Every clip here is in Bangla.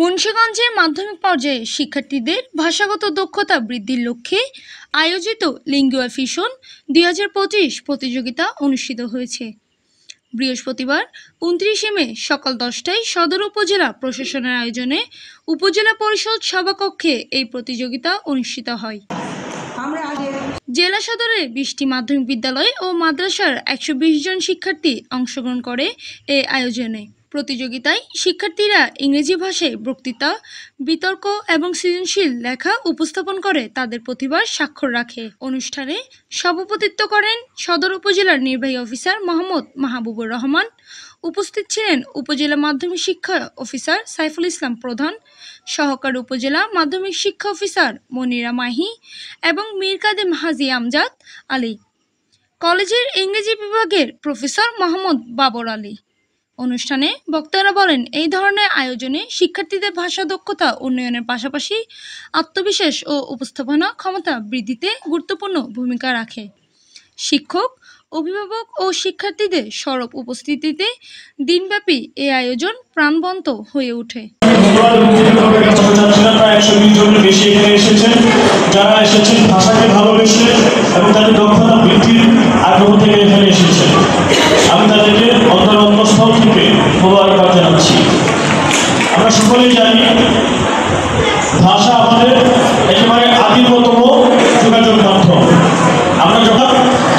মুন্সিগঞ্জে মাধ্যমিক পর্যায়ে শিক্ষার্থীদের ভাষাগত দক্ষতা বৃদ্ধির লক্ষ্যে আয়োজিত লিঙ্গুয়া ফিউশন 2025 প্রতিযোগিতা অনুষ্ঠিত হয়েছে। বৃহস্পতিবার 29 মে সকাল 10টায় সদর উপজেলা প্রশাসনের আয়োজনে উপজেলা পরিষদ সভাকক্ষে এই প্রতিযোগিতা অনুষ্ঠিত হয়। জেলা সদরের 20টি মাধ্যমিক বিদ্যালয় ও মাদ্রাসার 120 জন শিক্ষার্থী অংশগ্রহণ করে এই আয়োজনে। প্রতিযোগিতায় শিক্ষার্থীরা ইংরেজি ভাষায় বক্তৃতা, বিতর্ক এবং সৃজনশীল লেখা উপস্থাপন করে তাদের প্রতিভার স্বাক্ষর রাখে। অনুষ্ঠানে সভাপতিত্ব করেন সদর উপজেলার নির্বাহী অফিসার মোহাম্মদ মাহবুবুর রহমান। উপস্থিত ছিলেন উপজেলা মাধ্যমিক শিক্ষা অফিসার সাইফুল ইসলাম প্রধান, সহকারী উপজেলা মাধ্যমিক শিক্ষা অফিসার মনিরা মাহি এবং মীর কাদেম হাজী আমজাদ আলী, কলেজের ইংরেজি বিভাগের প্রফেসর মোহাম্মদ বাবর আলী। অনুষ্ঠানে বক্তারা বলেন, এই ধরনের আয়োজনে শিক্ষার্থীদের ভাষা দক্ষতা উন্নয়নের পাশাপাশি আত্মবিশ্বাস ও উপস্থাপনা ক্ষমতা বৃদ্ধিতে গুরুত্বপূর্ণ ভূমিকা রাখে। শিক্ষক, অভিভাবক ও শিক্ষার্থীদের সরব উপস্থিতিতে দিনব্যাপী এই আয়োজন প্রাণবন্ত হয়ে ওঠে। যারা এসেছেন ভাষাকে ভালোবেসে এবং তাদের দক্ষতা বৃদ্ধির আগ্রহ থেকে এখানে এসেছেন, আমি তাদেরকে অন্তরস্থল থেকে মোবারকবাদ জানাচ্ছি। আমরা সকলেই জানি ভাষা আমাদের একেবারে আদিমতম যোগাযোগ মাধ্যম। আমরা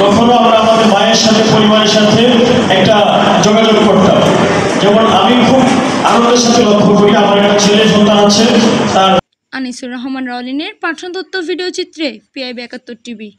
তখনও আমরা আমাদের মায়ের সাথে, পরিবারের সাথে একটা যোগাযোগ করতাম। যেমন আমি খুব আনন্দের সাথে লক্ষ্য করি, আমার একটা ছেলে সন্তান আছে, তার আনিসুর রহমান রলিনের পাঠন তথ্য ভিডিও চিত্রে PIB 71 টিভি।